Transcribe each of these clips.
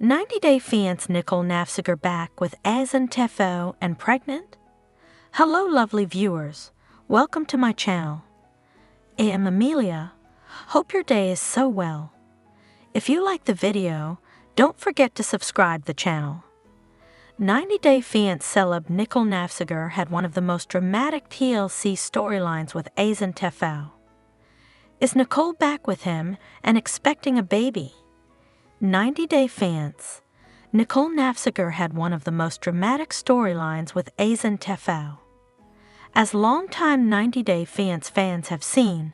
90-day fiance Nicole Nafziger back with Azan Tefou and pregnant? Hello lovely viewers, welcome to my channel. I am Amelia. Hope your day is so well. If you like the video, don't forget to subscribe the channel. 90-day fiance celeb Nicole Nafziger had one of the most dramatic TLC storylines with Azan Tefou. Is Nicole back with him and expecting a baby? 90-day fiance Nicole Nafziger had one of the most dramatic storylines with Azan Tefou. As longtime 90-day fiance fans have seen,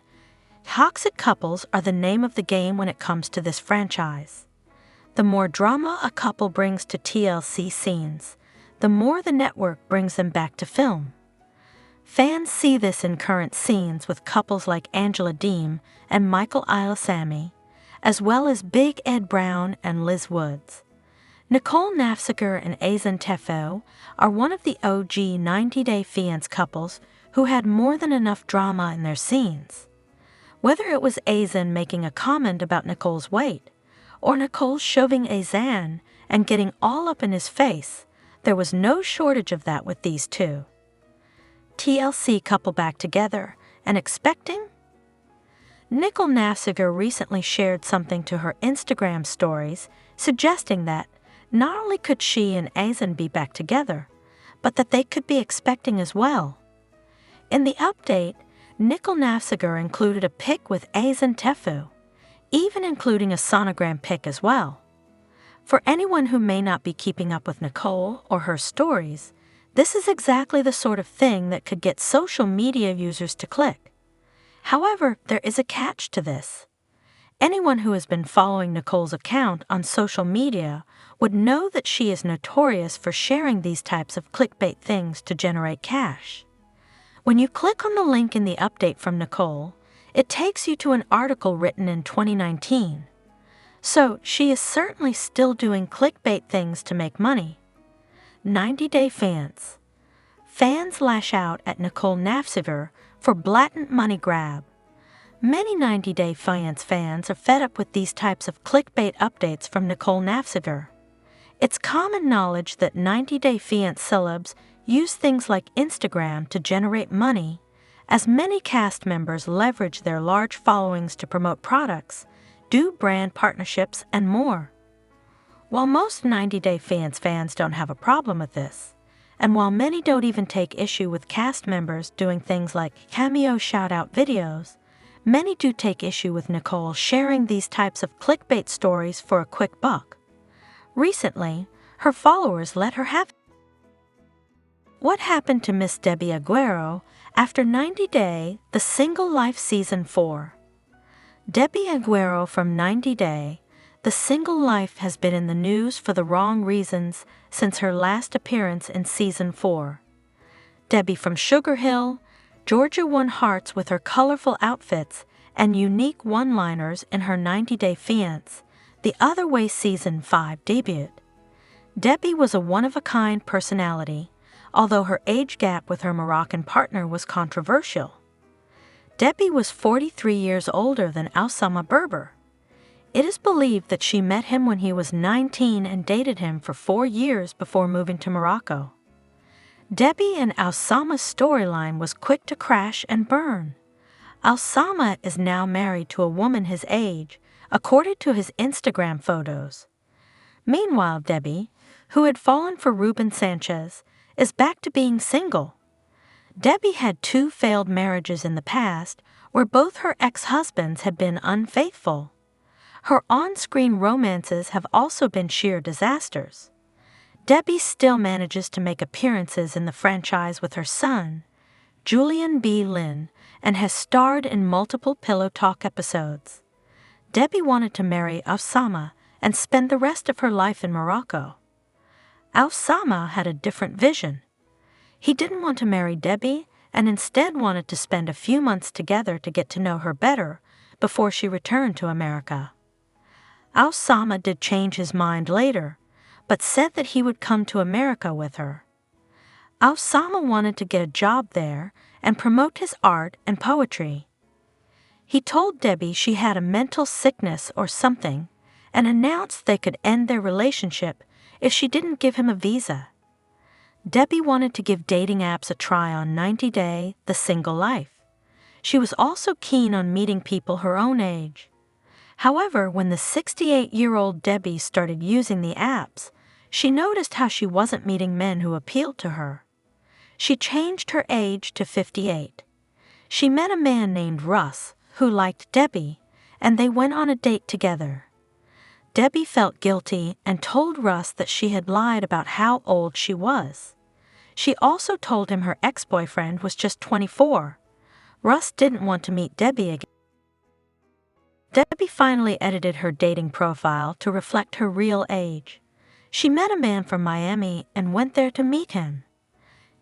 toxic couples are the name of the game when it comes to this franchise. The more drama a couple brings to TLC scenes, the more the network brings them back to film. Fans see this in current scenes with couples like Angela Deem and Michael Ilasami, as well as Big Ed Brown and Liz Woods. Nicole Nafziger and Azan Tefou are one of the OG 90-day fiance couples who had more than enough drama in their scenes. Whether it was Azan making a comment about Nicole's weight, or Nicole shoving Azan and getting all up in his face, there was no shortage of that with these two. TLC couple back together and expecting? Nicole Nafziger recently shared something to her Instagram stories suggesting that not only could she and Azan be back together, but that they could be expecting as well. In the update, Nicole Nafziger included a pic with Azan Tefou, even including a sonogram pic as well. For anyone who may not be keeping up with Nicole or her stories, this is exactly the sort of thing that could get social media users to click. However, there is a catch to this. Anyone who has been following Nicole's account on social media would know that she is notorious for sharing these types of clickbait things to generate cash. When you click on the link in the update from Nicole, it takes you to an article written in 2019. So she is certainly still doing clickbait things to make money. 90-day fiance. Fans lash out at Nicole Nafziger for blatant money grab. Many 90-day fiance fans are fed up with these types of clickbait updates from Nicole Nafziger. It's common knowledge that 90-day fiance celebs use things like Instagram to generate money, as many cast members leverage their large followings to promote products, do brand partnerships, and more. While most 90-day fiance fans don't have a problem with this, and while many don't even take issue with cast members doing things like cameo shout-out videos, many do take issue with Nicole sharing these types of clickbait stories for a quick buck. Recently, her followers let her have it. What happened to Miss Debbie Aguero after 90 Day, The Single Life Season 4? Debbie Aguero from 90 Day, The Single Life has been in the news for the wrong reasons since her last appearance in Season 4. Debbie from Sugar Hill, Georgia won hearts with her colorful outfits and unique one-liners in her 90-day Fiance, The Other Way Season 5 debut. Debbie was a one-of-a-kind personality, although her age gap with her Moroccan partner was controversial. Debbie was 43 years older than Oussama Berber. It is believed that she met him when he was 19 and dated him for 4 years before moving to Morocco. Debbie and Oussama's storyline was quick to crash and burn. Oussama is now married to a woman his age, according to his Instagram photos. Meanwhile, Debbie, who had fallen for Ruben Sanchez, is back to being single. Debbie had 2 failed marriages in the past where both her ex-husbands had been unfaithful. Her on-screen romances have also been sheer disasters. Debbie still manages to make appearances in the franchise with her son, Julian B. Lin, and has starred in multiple Pillow Talk episodes. Debbie wanted to marry Oussama and spend the rest of her life in Morocco. Oussama had a different vision. He didn't want to marry Debbie and instead wanted to spend a few months together to get to know her better before she returned to America. Oussama did change his mind later, but said that he would come to America with her. Oussama wanted to get a job there and promote his art and poetry. He told Debbie she had a mental sickness or something and announced they could end their relationship if she didn't give him a visa. Debbie wanted to give dating apps a try on 90 Day, The Single Life. She was also keen on meeting people her own age. However, when the 68-year-old Debbie started using the apps, she noticed how she wasn't meeting men who appealed to her. She changed her age to 58. She met a man named Russ who liked Debbie, and they went on a date together. Debbie felt guilty and told Russ that she had lied about how old she was. She also told him her ex-boyfriend was just 24. Russ didn't want to meet Debbie again. Debbie finally edited her dating profile to reflect her real age. She met a man from Miami and went there to meet him.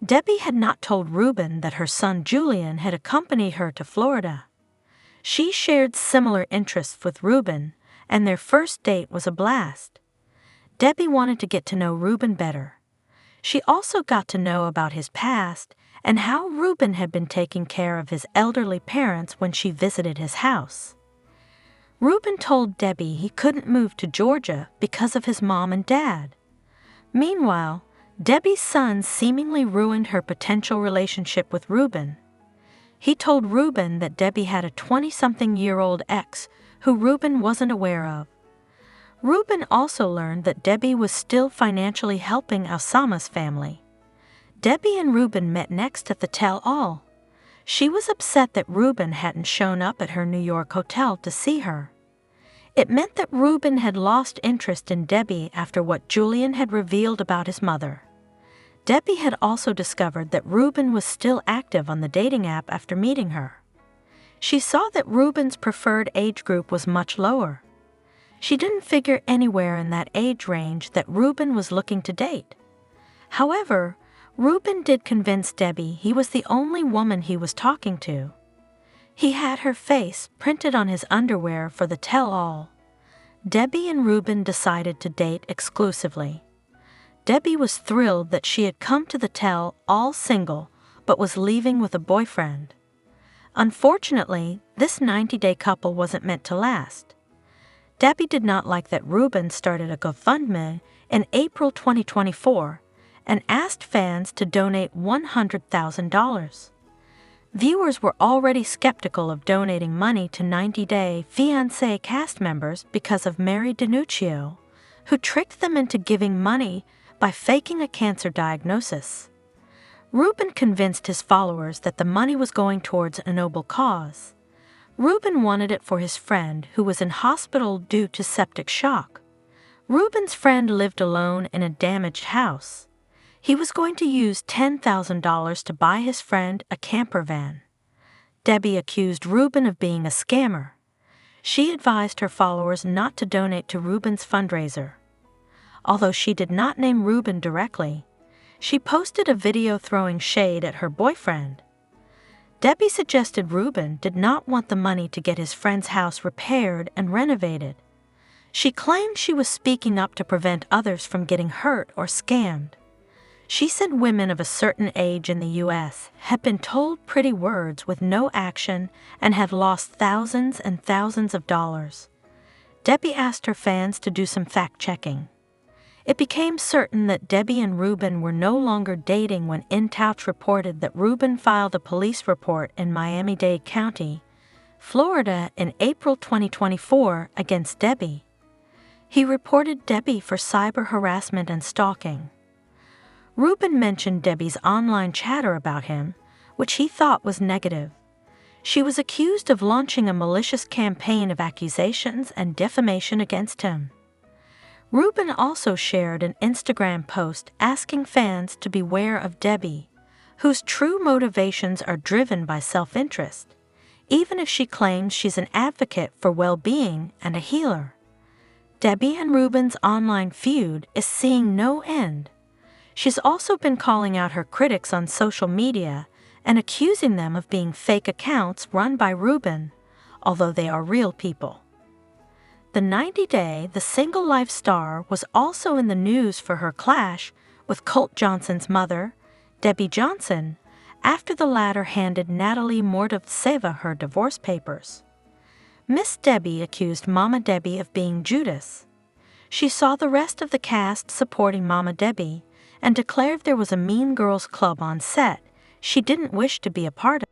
Debbie had not told Ruben that her son Julian had accompanied her to Florida. She shared similar interests with Ruben, and their first date was a blast. Debbie wanted to get to know Ruben better. She also got to know about his past and how Ruben had been taking care of his elderly parents when she visited his house. Ruben told Debbie he couldn't move to Georgia because of his mom and dad. Meanwhile, Debbie's son seemingly ruined her potential relationship with Ruben. He told Ruben that Debbie had a 20-something-year-old ex who Ruben wasn't aware of. Ruben also learned that Debbie was still financially helping Osama's family. Debbie and Ruben met next at the tell-all. She was upset that Ruben hadn't shown up at her New York hotel to see her. It meant that Ruben had lost interest in Debbie after what Julian had revealed about his mother. Debbie had also discovered that Ruben was still active on the dating app after meeting her. She saw that Ruben's preferred age group was much lower. She didn't figure anywhere in that age range that Ruben was looking to date. However, Ruben did convince Debbie he was the only woman he was talking to. He had her face printed on his underwear for the tell-all. Debbie and Ruben decided to date exclusively. Debbie was thrilled that she had come to the tell-all single, but was leaving with a boyfriend. Unfortunately, this 90-day couple wasn't meant to last. Debbie did not like that Ruben started a GoFundMe in April 2024 and asked fans to donate $100,000. Viewers were already skeptical of donating money to 90 Day Fiance cast members because of Mary DiNuccio, who tricked them into giving money by faking a cancer diagnosis. Ruben convinced his followers that the money was going towards a noble cause. Ruben wanted it for his friend who was in hospital due to septic shock. Ruben's friend lived alone in a damaged house. He was going to use $10,000 to buy his friend a camper van. Debbie accused Ruben of being a scammer. She advised her followers not to donate to Ruben's fundraiser. Although she did not name Ruben directly, she posted a video throwing shade at her boyfriend. Debbie suggested Ruben did not want the money to get his friend's house repaired and renovated. She claimed she was speaking up to prevent others from getting hurt or scammed. She said women of a certain age in the U.S. had been told pretty words with no action and had lost thousands and thousands of dollars. Debbie asked her fans to do some fact-checking. It became certain that Debbie and Ruben were no longer dating when InTouch reported that Ruben filed a police report in Miami-Dade County, Florida in April 2024 against Debbie. He reported Debbie for cyber harassment and stalking. Ruben mentioned Debbie's online chatter about him, which he thought was negative. She was accused of launching a malicious campaign of accusations and defamation against him. Ruben also shared an Instagram post asking fans to beware of Debbie, whose true motivations are driven by self-interest, even if she claims she's an advocate for well-being and a healer. Debbie and Ruben's online feud is seeing no end. She's also been calling out her critics on social media and accusing them of being fake accounts run by Ruben, although they are real people. The 90 Day, The Single Life star was also in the news for her clash with Colt Johnson's mother, Debbie Johnson, after the latter handed Natalie Mordovtseva her divorce papers. Miss Debbie accused Mama Debbie of being Judas. She saw the rest of the cast supporting Mama Debbie and declared there was a Mean Girls Club on set she didn't wish to be a part